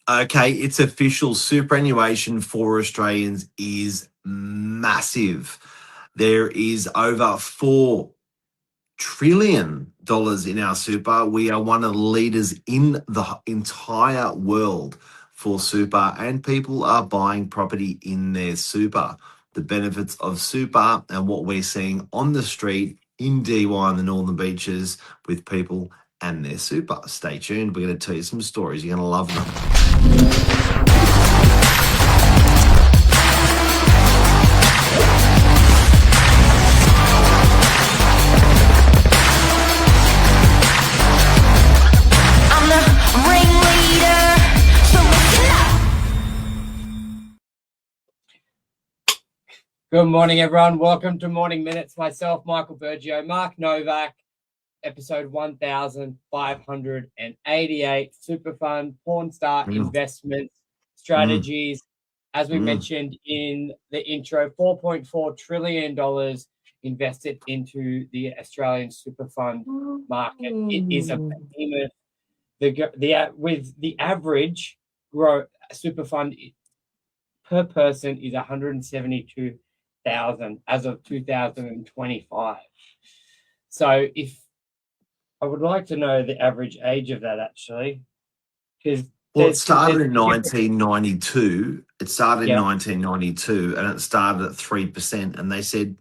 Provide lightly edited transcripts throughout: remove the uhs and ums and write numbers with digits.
Okay, it's official. Superannuation for Australians is massive. There is over $4 trillion in our super. We are one of the leaders in the entire world for super, and people are buying property in their super. The benefits of super and what we're seeing on the street in DY and the Northern Beaches with people and their super. Stay tuned. We're going to tell you some stories. You're going to love them. I'm the ringleader, so listen up. Good morning, everyone. Welcome to Morning Minutes. Myself, Michael Bergio, Mark Novak, episode 1588, Super Fund, Pawnstar investment strategies. As we mentioned in the intro, $4.4 trillion invested into the Australian super fund market. It is a behemoth. With the average super fund per person is 172,000 as of 2025. So if I would like to know the average age of that, actually, because Well, it started in 1992. It started in 1992, and it started at 3%. And they said,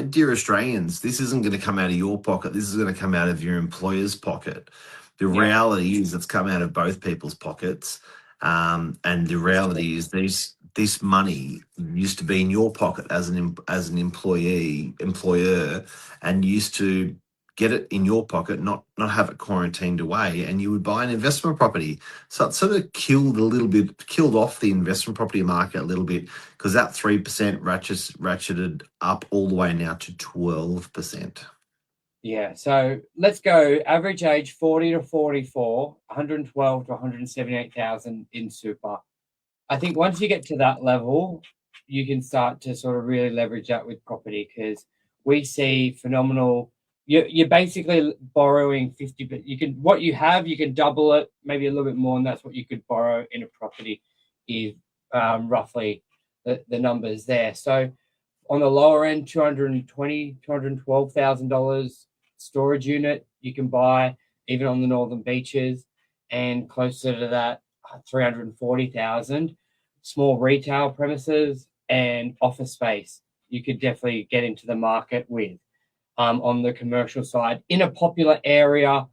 dear Australians, this isn't going to come out of your pocket. This is going to come out of your employer's pocket. The reality is it's come out of both people's pockets. And the reality is this money used to be in your pocket as an employer, and used to get it in your pocket, not have it quarantined away, and you would buy an investment property. So it sort of killed off the investment property market a little bit, because that 3% ratcheted up all the way now to 12%. Yeah, so let's go average age 40 to 44, 112 to 178,000 in super. I think once you get to that level, you can start to sort of really leverage that with property, because we see phenomenal. You're basically borrowing 50, but what you have, you can double it, maybe a little bit more, and that's what you could borrow in a property is roughly the numbers there. So on the lower end, $212,000 storage unit you can buy even on the Northern Beaches, and closer to that, 340,000 small retail premises and office space you could definitely get into the market with. On the commercial side, in a popular area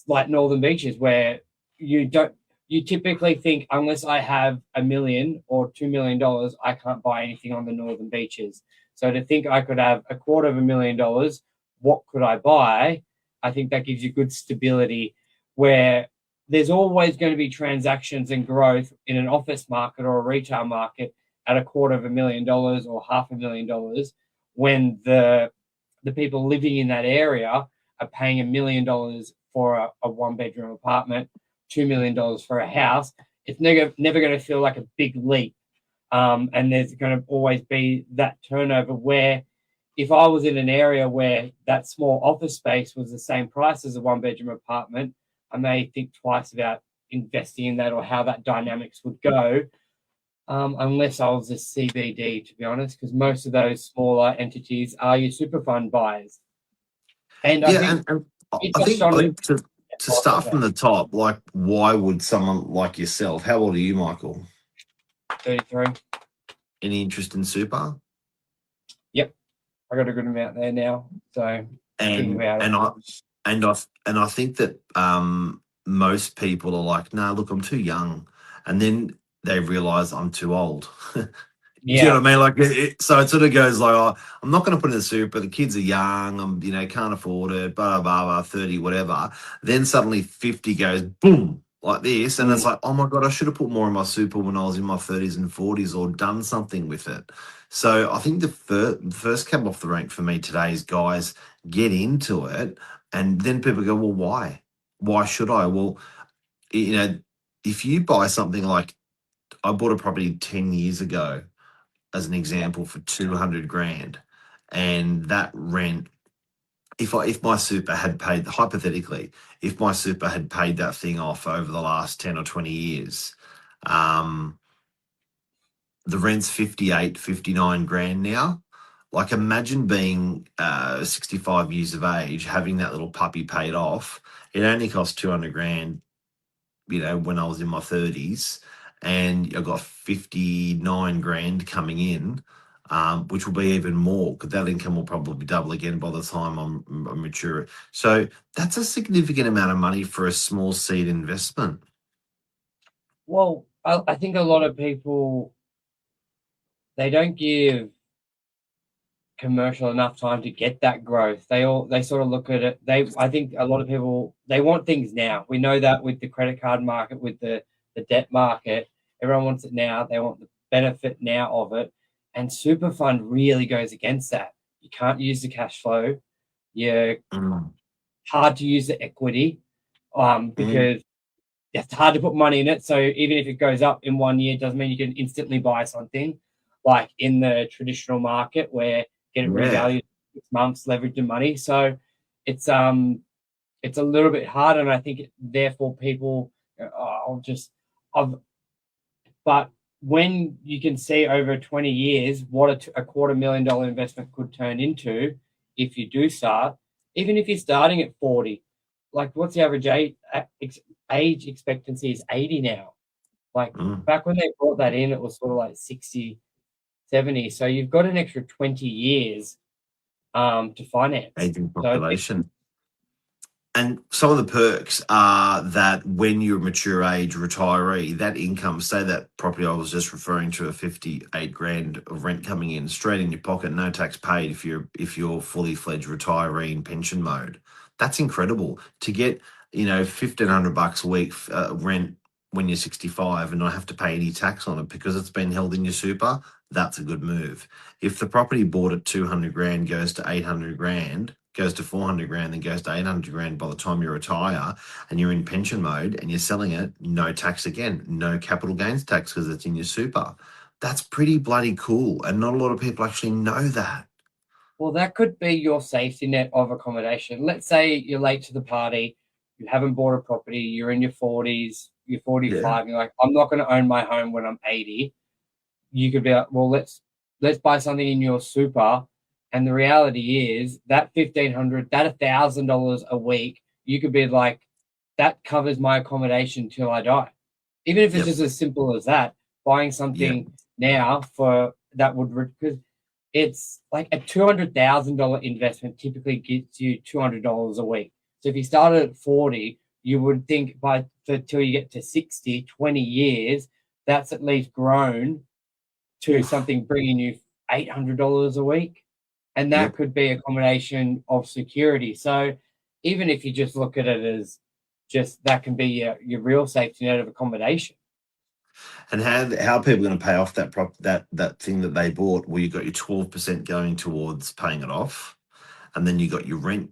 like Northern Beaches, where you typically think, unless I have $1 million or $2 million, I can't buy anything on the Northern Beaches. So to think I could have $250,000, what could I buy? I think that gives you good stability, where there's always going to be transactions and growth in an office market or a retail market at $250,000 or $500,000, when the people living in that area are paying $1 million for a one-bedroom apartment, $2 million for a house. It's never going to feel like a big leap. And there's going to always be that turnover, where if I was in an area where that small office space was the same price as a one-bedroom apartment, I may think twice about investing in that, or how that dynamics would go. Unless I was a CBD, to be honest, because most of those smaller entities are your super fund buyers. And I think to start from the top, like, why would someone like yourself, how old are you, Michael? 33. Any interest in super? Yep, I got a good amount there now. So I think that most people are like, nah, look, I'm too young, and then they realize I'm too old. Do you know what I mean? Like, so it sort of goes like, oh, I'm not going to put in the super. The kids are young. I'm, can't afford it. Blah blah blah. 30, whatever. Then suddenly 50 goes boom like this, and it's like, oh my god, I should have put more in my super when I was in my 30s and 40s, or done something with it. So I think the first cab off the rank for me today is, guys, get into it, and then people go, well, why? Why should I? Well, if you buy something like, I bought a property 10 years ago, as an example, for 200 grand, and that rent, if my super had paid, hypothetically, if my super had paid that thing off over the last 10 or 20 years, Um, the rent's 58, 59 grand now. Like, imagine being 65 years of age, having that little puppy paid off. It only cost 200 grand, when I was in my 30s, and I got 59 grand coming in, which will be even more because that income will probably double again by the time I'm mature. So that's a significant amount of money for a small seed investment. Well, I think a lot of people, they don't give commercial enough time to get that growth. They sort of look at it. I think a lot of people, they want things now. We know that with the credit card market, with the debt market, everyone wants it now. They want the benefit now of it. And super fund really goes against that. You can't use the cash flow. You're hard to use the equity because it's hard to put money in it. So even if it goes up in 1 year, it doesn't mean you can instantly buy something like in the traditional market where get it revalued in 6 months, leverage the money. So it's a little bit hard, and I think therefore people, but when you can see over 20 years what a $250,000 investment could turn into if you do start, even if you're starting at 40, like what's the average age expectancy is 80 now. Like back when they brought that in, it was sort of like 60, 70. So you've got an extra 20 years to finance. Aging population. And some of the perks are that when you're a mature age retiree, that income, say that property I was just referring to, a 58 grand of rent coming in straight in your pocket, no tax paid if you're fully fledged retiree in pension mode. That's incredible to get, $1,500 a week rent when you're 65 and not have to pay any tax on it because it's been held in your super. That's a good move. If the property bought at 200 grand goes to 800 grand, goes to 400 grand, then goes to 800 grand by the time you retire and you're in pension mode and you're selling it, no tax again, no capital gains tax because it's in your super. That's pretty bloody cool. And not a lot of people actually know that. Well, that could be your safety net of accommodation. Let's say you're late to the party, you haven't bought a property, you're in your 40s, you're 45, you're like, I'm not going to own my home when I'm 80. You could be like, well, let's buy something in your super. And the reality is that $1,500, that $1,000 a week, you could be like, that covers my accommodation till I die. Even if it's just as simple as that, buying something now for that would, because it's like a $200,000 investment typically gets you $200 a week. So if you started at 40, you would think till you get to 60, 20 years, that's at least grown to something bringing you $800 a week. And that could be a combination of security. So even if you just look at it as just that can be your real safety net of accommodation. And how are people going to pay off that thing that they bought? Well, you got your 12% going towards paying it off, and then you got your rent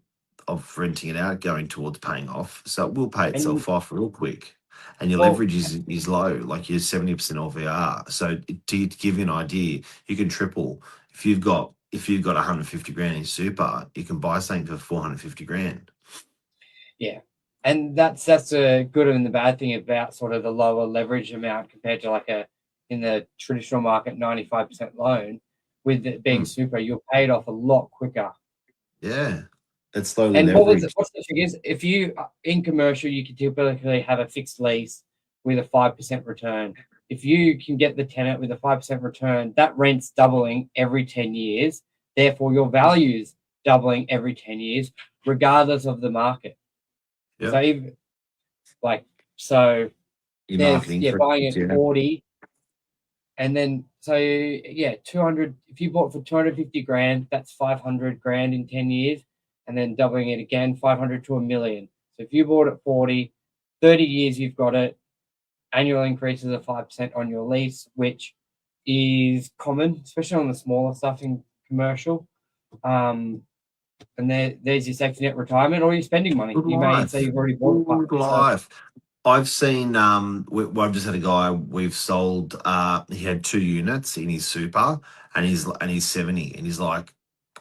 of renting it out going towards paying off. So it will pay itself off real quick. And your leverage is low, like you're 70% LVR. So to give you an idea, you can triple. If you've got 150 grand in super, you can buy something for 450 grand. Yeah. And that's a good and the bad thing about sort of the lower leverage amount compared to like in the traditional market 95% loan. With it being super, you're paid off a lot quicker. Yeah, that's slowly. And what's the trick is, if you in commercial, you can typically have a fixed lease with a 5% return. If you can get the tenant with a 5% return, that rent's doubling every 10 years. Therefore, your value's doubling every 10 years, regardless of the market. Yep. So there's buying at 40, and then 200. If you bought for 250 grand, that's 500 grand in 10 years, and then doubling it again, 500 to $1 million. So if you bought at 40, 30 years, you've got it. Annual increases of 5% on your lease, which is common, especially on the smaller stuff in commercial. And there's your safety net retirement, or you're spending money. You may say you've already bought it. Good life. I've seen. I've just had a guy we've sold. He had 2 units in his super, and he's 70, and he's like,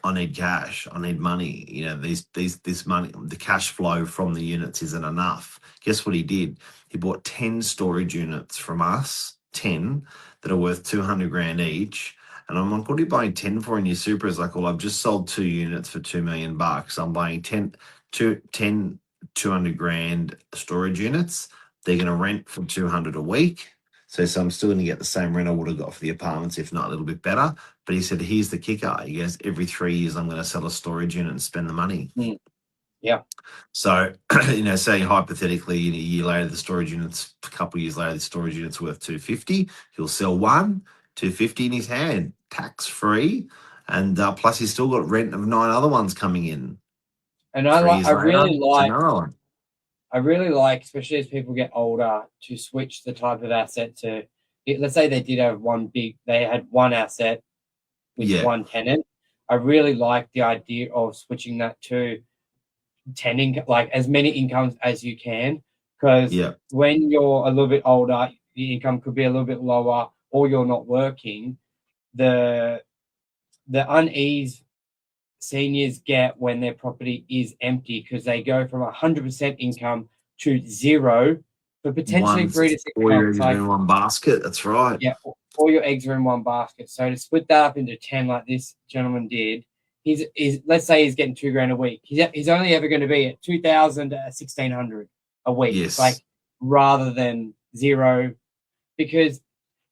I need cash. I need money. You know, this money, the cash flow from the units isn't enough. Guess what he did? He bought 10 storage units from us, 10 that are worth 200 grand each. And I'm like, what are you buying 10 for in your super? He's like, well, I've just sold 2 units for $2 million. I'm buying 10 200 grand storage units. They're going to rent for 200 a week. So I'm still going to get the same rent I would have got for the apartments, if not a little bit better. But he said, here's the kicker. He goes, every 3 years, I'm going to sell a storage unit and spend the money. Yeah. So, you know, saying hypothetically, a year later, the storage units, a couple of years later, the storage unit's worth 250. He'll sell one, 250 in his hand, tax free. And plus, he's still got rent of 9 other ones coming in. And I really like, especially as people get older, to switch the type of asset to, let's say they did have they had one asset with one tenant. I really like the idea of switching that to 10 like as many incomes as you can, because when you're a little bit older, the income could be a little bit lower, or you're not working. The unease seniors get when their property is empty, because they go from 100% income to zero for potentially 3 to 6 months. All your eggs are in one basket. That's right. Yeah, all your eggs are in one basket. So to split that up into 10, like this gentleman did, he's let's say he's getting $2 grand a week. He's only ever going to be at 2,000 to 1,600 a week. Yes. Like, rather than zero, because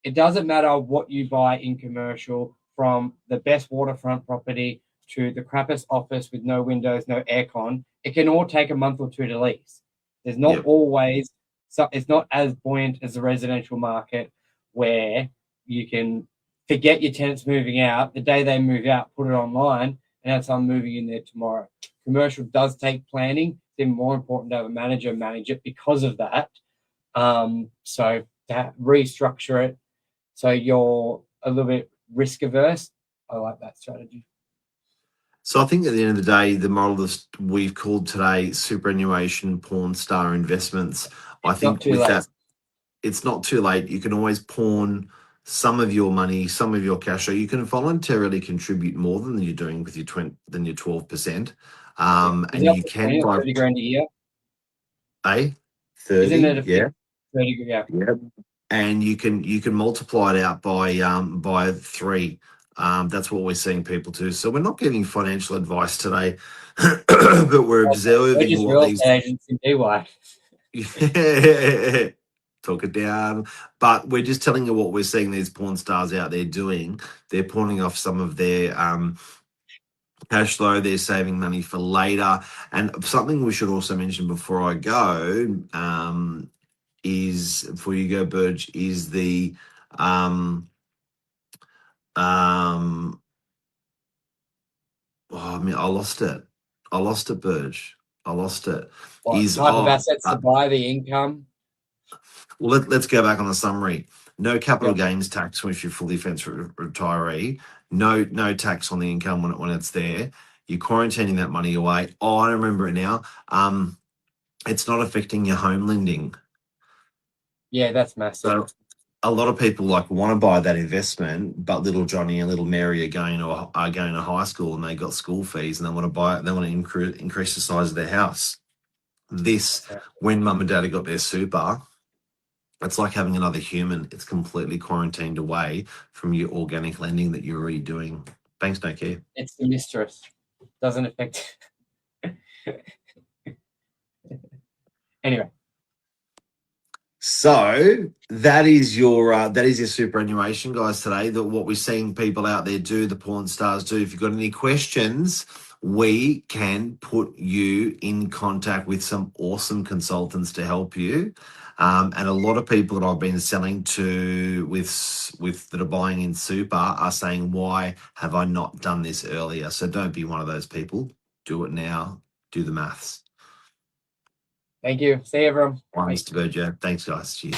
it doesn't matter what you buy in commercial, from the best waterfront property to the crappiest office with no windows, no aircon. It can all take a month or 2 to lease. There's not always, so it's not as buoyant as the residential market, where you can forget your tenants moving out. The day they move out, put it online, and that's I'm moving in there tomorrow. Commercial does take planning. It's even more important to have a manager manage it because of that. So that restructure it so you're a little bit risk averse. I like that strategy. So I think at the end of the day, the model that we've called today superannuation Pawnstar investments. I think with that, it's not too late. You can always pawn some of your money, some of your cash, so you can voluntarily contribute more than you're doing with your 12%. And you can buy 30 grand a year. 30, Isn't it 30, yeah. And you can multiply it out by 3. That's what we're seeing people do. So we're not giving financial advice today, but we're observing what these agents in DY. Yeah, talk it down. But we're just telling you what we're seeing these porn stars out there doing. They're pawning off some of their cash flow. They're saving money for later. And something we should also mention before I go, before you go, Burge, is the I lost it, Burge. I lost it. What type of assets to buy, the income? Well, let's go back on the summary. No capital gains tax if you're fully fenced retiree. No tax on the income when it's there. You're quarantining that money away. Oh, I remember it now. It's not affecting your home lending. Yeah, that's massive. So a lot of people want to buy that investment, but little Johnny and little Mary are going to high school and they got school fees and they want to buy it. They want to increase the size of their house. When mum and dad have got their super, it's like having another human. It's completely quarantined away from your organic lending that you're already doing. Banks don't care. It's the mistress. Doesn't affect. Anyway. So that is your superannuation, guys, today. That what we're seeing people out there do, the porn stars do. If you've got any questions, we can put you in contact with some awesome consultants to help you. And a lot of people that I've been selling to with that are buying in super are saying, why have I not done this earlier? So don't be one of those people. Do it now. Do the maths. Thank you. See you, everyone. Mr. Burge. Thanks, guys. Cheers.